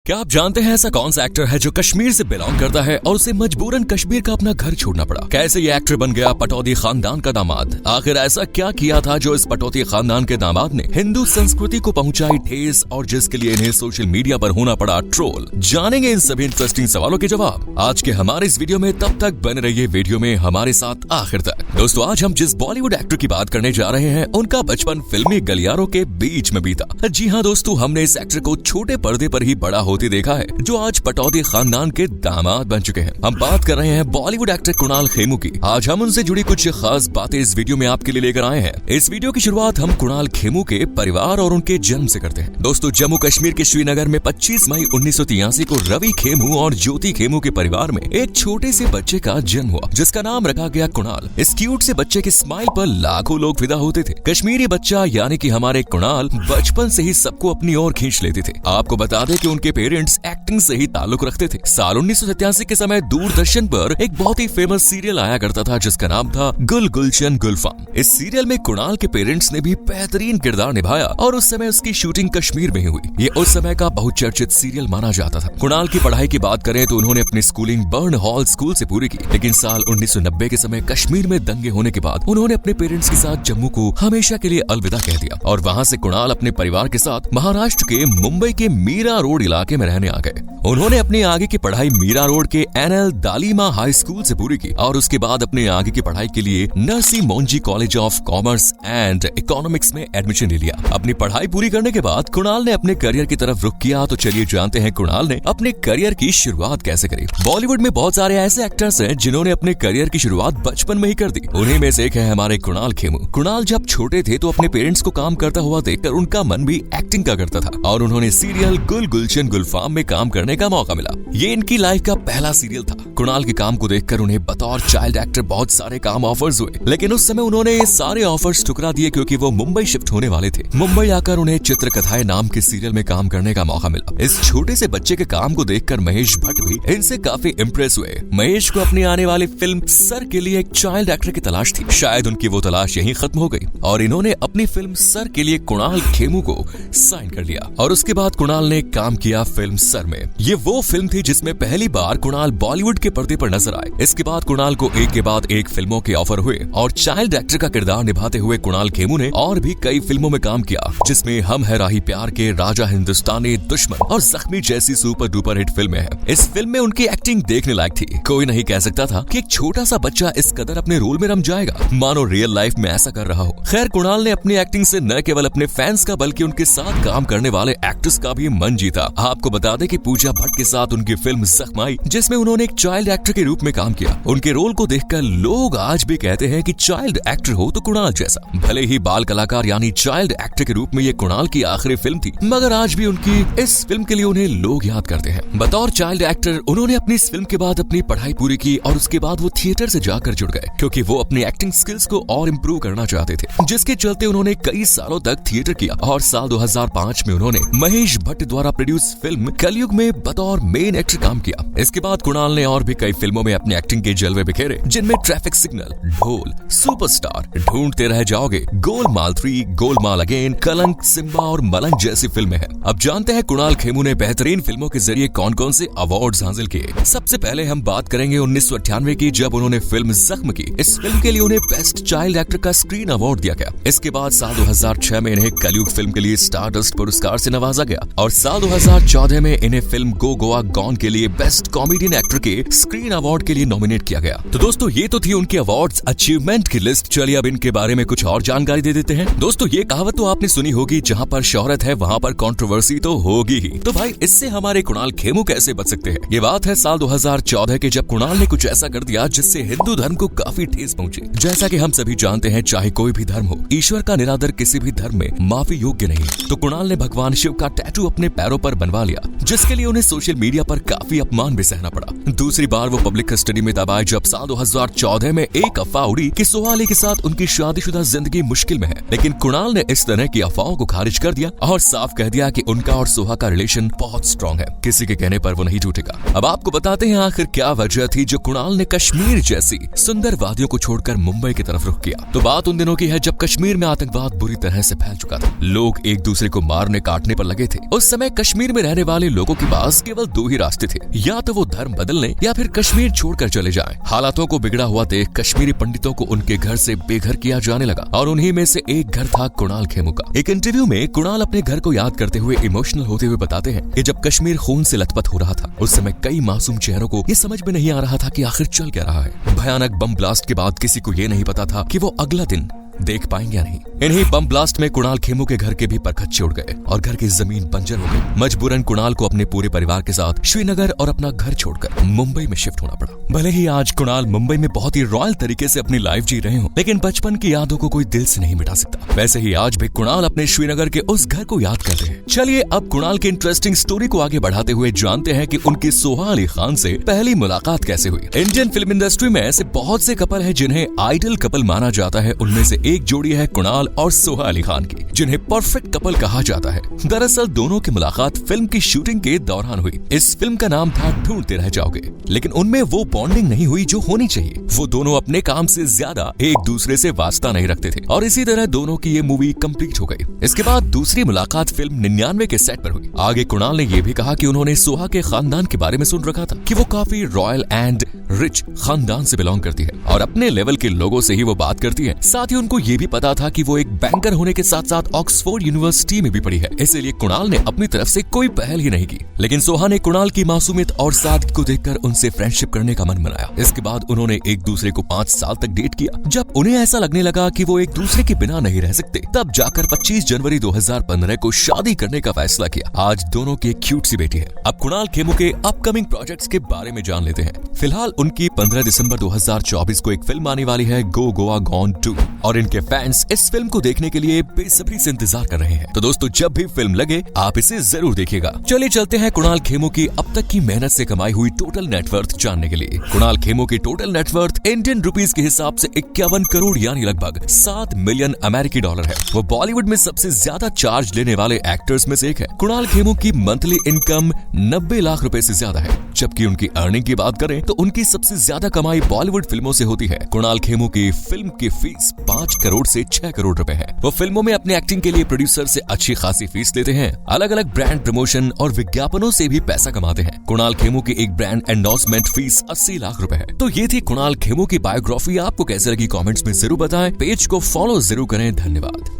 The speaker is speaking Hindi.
क्या आप जानते हैं ऐसा कौन सा एक्टर है जो कश्मीर से बिलोंग करता है और उसे मजबूरन कश्मीर का अपना घर छोड़ना पड़ा? कैसे ये एक्टर बन गया पटौदी खानदान का दामाद? आखिर ऐसा क्या किया था जो इस पटौदी खानदान के दामाद ने हिंदू संस्कृति को पहुंचाई ठेस और जिसके लिए इन्हें सोशल मीडिया पर होना पड़ा ट्रोल? जानेंगे इन सभी इंटरेस्टिंग सवालों के जवाब आज के हमारे इस वीडियो में। तब तक बने रहिए वीडियो में हमारे साथ आखिर तक। दोस्तों, आज हम जिस बॉलीवुड एक्टर की बात करने जा रहे हैं उनका बचपन फिल्मी गलियारों के बीच में बीता। जी हाँ दोस्तों, हमने इस एक्टर को छोटे पर्दे पर ही बड़ा होते देखा है जो आज पटौदी खानदान के दामाद बन चुके हैं। हम बात कर रहे हैं बॉलीवुड एक्टर कुणाल खेमू की। आज हम उनसे जुड़ी कुछ खास बातें इस वीडियो में आपके लिए लेकर आए हैं। इस वीडियो की शुरुआत हम कुणाल खेमू के परिवार और उनके जन्म से करते हैं। दोस्तों, जम्मू कश्मीर के श्रीनगर में 25 मई 1983 को रवि खेमू और ज्योति खेमू के परिवार में एक छोटे से बच्चे का जन्म हुआ जिसका नाम रखा गया कुणाल। इस क्यूट से बच्चे के स्माइल पर लाखों लोग फिदा होते थे। कश्मीरी बच्चा यानी कि हमारे कुणाल बचपन से ही सबको अपनी ओर खींच लेते थे। आपको बता दें कि उनके पेरेंट्स एक्टिंग से ही ताल्लुक रखते थे। साल 1987 के समय दूरदर्शन पर एक बहुत ही फेमस सीरियल आया करता था जिसका नाम था गुल गुलशन गुलफाम। इस सीरियल में कुणाल के पेरेंट्स ने भी बेहतरीन किरदार निभाया और उस समय उसकी शूटिंग कश्मीर में ही हुई। ये उस समय का बहुचर्चित सीरियल माना जाता था। कुणाल की पढ़ाई की बात करें तो उन्होंने अपनी स्कूलिंग बर्न हॉल स्कूल से पूरी की, लेकिन साल 1990 के समय कश्मीर में दंगे होने के बाद उन्होंने अपने पेरेंट्स के साथ जम्मू को हमेशा के लिए अलविदा कह दिया और वहाँ से कुणाल अपने परिवार के साथ महाराष्ट्र के मुंबई के मीरा रोड इलाके में रहने आ गए। उन्होंने अपनी आगे की पढ़ाई मीरा रोड के NL दालिमा हाई स्कूल से पूरी की और उसके बाद अपने आगे की पढ़ाई के लिए Narsee Monjee college of commerce and economics में एडमिशन ले लिया। अपनी पढ़ाई पूरी करने के बाद कुणाल ने अपने करियर की तरफ रुख किया। तो चलिए जानते हैं कुणाल ने अपने करियर की शुरुआत कैसे करी। बॉलीवुड में बहुत सारे ऐसे एक्टर्स हैं जिन्होंने अपने करियर की शुरुआत बचपन में ही कर दी। उन्हीं में से एक है हमारे कुणाल खेमू। कुणाल जब छोटे थे तो अपने पेरेंट्स को काम करता हुआ देखकर उनका मन भी एक्टिंग का करता था और उन्होंने सीरियल गुल गुलशन गुलफाम में काम करने का मौका मिला। ये इनकी लाइफ का पहला सीरियल था। कुणाल के काम को देखकर उन्हें बतौर चाइल्ड एक्टर बहुत सारे काम ऑफर्स हुए, लेकिन उस समय उन्होंने ये सारे ऑफर्स ठुकरा दिए क्योंकि वो मुंबई शिफ्ट होने वाले थे। मुंबई आकर उन्हें चित्रकथाएं नाम के सीरियल में काम करने का मौका मिला। इस छोटे से बच्चे के काम को देखकर महेश भट्ट भी इनसे काफी इम्प्रेस हुए। महेश को अपनी आने वाली फिल्म सर के लिए एक चाइल्ड एक्टर की तलाश थी। शायद उनकी वो तलाश यहीं खत्म हो गई और इन्होंने अपनी फिल्म सर के लिए कुणाल खेमू को साइन कर लिया और उसके बाद कुणाल ने काम किया फिल्म सर में। ये वो फिल्म थी जिसमें पहली बार कुणाल बॉलीवुड के पर्दे पर नजर आए। इसके बाद कुणाल को एक के बाद एक फिल्मों के ऑफर हुए और चाइल्ड एक्टर का किरदार निभाते हुए कुणाल खेमू ने और भी कई फिल्मों में काम किया, जिसमें हम है राही प्यार के, राजा हिंदुस्तानी, दुश्मन और जख्मी जैसी सुपर डुपर हिट फिल्में हैं। इस फिल्म में उनकी एक्टिंग देखने लायक थी। कोई नहीं कह सकता था कि एक छोटा सा बच्चा इस कदर अपने रोल में रम जाएगा, मानो रियल लाइफ में ऐसा कर रहा हो। खैर, कुणाल ने अपनी एक्टिंग से न केवल अपने फैंस का बल्कि उनके साथ काम करने वाले एक्टर्स का भी मन जीता। आपको बता दें कि पूजा भट्ट के साथ उनकी फिल्म जख्माई, जिसमें उन्होंने एक चाइल्ड एक्टर के रूप में काम किया, उनके रोल को देखकर लोग आज भी कहते हैं कि चाइल्ड एक्टर हो तो कुणाल जैसा। भले ही बाल कलाकार यानी चाइल्ड एक्टर के रूप में ये कुणाल की आखिरी फिल्म थी, मगर आज भी उनकी इस फिल्म के लिए उन्हें लोग याद करते हैं। बतौर चाइल्ड एक्टर उन्होंने अपनी इस फिल्म के बाद अपनी पढ़ाई पूरी की और उसके बाद वो थिएटर से जाकर जुड़ गए क्योंकि वो अपनी एक्टिंग स्किल्स को और इम्प्रूव करना चाहते थे, जिसके चलते उन्होंने कई सालों तक थिएटर किया और साल 2005 में उन्होंने महेश भट्ट द्वारा प्रोड्यूस फिल्म कलयुग में बतौर मेन एक्टर काम किया। इसके बाद कुणाल ने और भी कई फिल्मों में अपनी एक्टिंग के जलवे बिखेरे, जिनमें ट्रैफिक सिग्नल, ढोल, सुपरस्टार, ढूंढते रह जाओगे, गोलमाल 3, गोलमाल अगेन, कलंक, सिम्बा और मलंग जैसी फिल्में हैं। अब जानते हैं कुणाल खेमू ने बेहतरीन फिल्मों के जरिए कौन कौन से अवार्ड्स हासिल किए। सबसे पहले हम बात करेंगे 1998 की, जब उन्होंने फिल्म जख्म की। इस फिल्म के लिए उन्हें बेस्ट चाइल्ड एक्टर का स्क्रीन अवार्ड दिया गया। इसके बाद साल 2006 में इन्हें कलयुग फिल्म के लिए स्टारडस्ट पुरस्कार से नवाजा गया और साल 2014 में इन्हें फिल्म गो गोवा गॉन के लिए बेस्ट कॉमेडियन एक्टर के स्क्रीन अवार्ड के लिए नॉमिनेट किया गया। तो दोस्तों, ये तो थी उनके अवार्ड्स अचीवमेंट की लिस्ट। चलिए अब इनके बारे में कुछ और जानकारी दे देते हैं। दोस्तों, ये कहावत तो आपने सुनी होगी, जहाँ पर शोहरत है वहाँ पर कंट्रोवर्सी तो होगी ही। तो भाई, इससे हमारे कुणाल खेमू कैसे बच सकते हैं? ये बात है साल 2014 के, जब कुणाल ने कुछ ऐसा कर दिया जिससे हिंदू धर्म को काफी ठेस पहुंची। जैसा कि हम सभी जानते हैं, चाहे कोई भी धर्म हो, ईश्वर का निरादर किसी भी धर्म में माफी योग्य नहीं। तो कुणाल ने भगवान शिव का टैटू अपने पैरों पर बनवा लिया, जिसके लिए उन्हें सोशल मीडिया पर काफी अपमान भी सहना पड़ा। दूसरी दूसरी बार वो पब्लिक कस्टडी में तब आए जब साल 2014 में एक अफवाह उड़ी कि सोहा अली के साथ उनकी शादीशुदा जिंदगी मुश्किल में है। लेकिन कुणाल ने इस तरह की अफवाहों को खारिज कर दिया और साफ कह दिया कि उनका और सोहा का रिलेशन बहुत स्ट्रॉन्ग है, किसी के कहने पर वो नहीं टूटेगा। अब आपको बताते हैं आखिर क्या वजह थी जो कुणाल ने कश्मीर जैसी सुंदर वादियों को छोड़कर मुंबई की तरफ रुख किया। तो बात उन दिनों की है जब कश्मीर में आतंकवाद बुरी तरह से फैल चुका था, लोग एक दूसरे को मारने काटने पर लगे थे। उस समय कश्मीर में रहने वाले लोगों के पास केवल दो ही रास्ते थे, या तो वो धर्म बदलने या फिर कश्मीर छोड़कर चले जाएं। हालातों को बिगड़ा हुआ देख कश्मीरी पंडितों को उनके घर से बेघर किया जाने लगा और उन्हीं में से एक घर था कुणाल खेमू का। एक इंटरव्यू में कुणाल अपने घर को याद करते हुए इमोशनल होते हुए बताते हैं कि जब कश्मीर खून से लथपथ हो रहा था उस समय कई मासूम चेहरों को ये समझ में नहीं आ रहा था कि आखिर चल क्या रहा है। भयानक बम ब्लास्ट के बाद किसी को ये नहीं पता था कि वो अगला दिन देख पाएंगे या नहीं। इन्हीं बम ब्लास्ट में कुणाल खेमू के घर के भी परखच्चे उड़ गए और घर की जमीन बंजर हो गई। मजबूरन कुणाल को अपने पूरे परिवार के साथ श्रीनगर और अपना घर छोड़कर मुंबई में शिफ्ट होना पड़ा। भले ही आज कुणाल मुंबई में बहुत ही रॉयल तरीके से अपनी लाइफ जी रहे हो, लेकिन बचपन की यादों को कोई दिल से नहीं मिटा सकता। वैसे ही आज भी कुणाल अपने श्रीनगर के उस घर को याद करते हैं। चलिए अब कुणाल की इंटरेस्टिंग स्टोरी को आगे बढ़ाते हुए जानते हैं कि उनकी सोहा अली खान से पहली मुलाकात कैसे हुई। इंडियन फिल्म इंडस्ट्री में ऐसे बहुत से कपल है जिन्हें आइडल कपल माना जाता है। उनमें से एक जोड़ी है कुणाल और सोहा अली खान की, जिन्हें परफेक्ट कपल कहा जाता है। दरअसल दोनों की मुलाकात फिल्म की शूटिंग के दौरान हुई। इस फिल्म का नाम था ढूंढते रह जाओगे, लेकिन उनमें वो बॉन्डिंग नहीं हुई जो होनी चाहिए। वो दोनों अपने काम से ज्यादा एक दूसरे से वास्ता नहीं रखते थे और इसी तरह दोनों की ये मूवी कंप्लीट हो गई। इसके बाद दूसरी मुलाकात फिल्म 99 के सेट पर हुई। आगे कुणाल ने यह भी कहा कि उन्होंने सोहा के खानदान के बारे में सुन रखा था कि वो काफी रॉयल एंड रिच खानदान से बिलोंग करती है और अपने लेवल के लोगों से ही वो बात करती है। साथ ही उनको ये भी पता था कि वो एक बैंकर होने के साथ साथ ऑक्सफोर्ड यूनिवर्सिटी में भी पढ़ी है, इसलिए कुणाल ने अपनी तरफ से कोई पहल ही नहीं की। लेकिन सोहा ने कुणाल की मासूमियत और सादगी को देखकर उनसे फ्रेंडशिप करने का मन बनाया। इसके बाद उन्होंने एक दूसरे को 5 साल तक डेट किया। जब उन्हें ऐसा लगने लगा कि वो एक दूसरे के बिना नहीं रह सकते, तब जाकर 25 जनवरी 2015 को शादी करने का फैसला किया। आज दोनों की एक क्यूट सी बेटी है। अब कुणाल खेमू के अपकमिंग प्रोजेक्ट्स के बारे में जान लेते हैं। फिलहाल उनकी 15 दिसंबर 2024 को एक फिल्म आने वाली है, गो गोवा गॉन 2, और इनके फैंस इस फिल्म को देखने के लिए बेसब्री से इंतजार कर रहे हैं। तो दोस्तों जब भी फिल्म लगे आप इसे जरूर देखिएगा। चलिए चलते हैं कुणाल खेमू की अब तक की मेहनत से कमाई हुई टोटल नेटवर्थ जानने के लिए। कुणाल खेमू की टोटल नेटवर्थ इंडियन रुपीस के हिसाब से 51 करोड़ यानी लगभग 7 मिलियन अमेरिकी डॉलर है। वो बॉलीवुड में सबसे ज्यादा चार्ज लेने वाले एक्टर्स में से एक है। कुणाल खेमू की मंथली इनकम 90 लाख रुपए से ज्यादा है, जबकि उनकी अर्निंग की बात करें तो उनकी सबसे ज्यादा कमाई बॉलीवुड फिल्मों से होती है। कुणाल खेमू की फिल्म की फीस 5 करोड़ से 6 करोड़ रुपए है। वो फिल्मों में अपने एक्टिंग के लिए प्रोड्यूसर से अच्छी खासी फीस लेते हैं। अलग अलग ब्रांड प्रमोशन और विज्ञापनों से भी पैसा कमाते हैं। कुणाल खेमू की एक ब्रांड एंडोर्समेंट फीस 80 लाख रुपए है। तो ये थी कुणाल खेमू की बायोग्राफी। आपको कैसे लगी कमेंट्स में जरूर बताएं। पेज को फॉलो जरूर करें। धन्यवाद।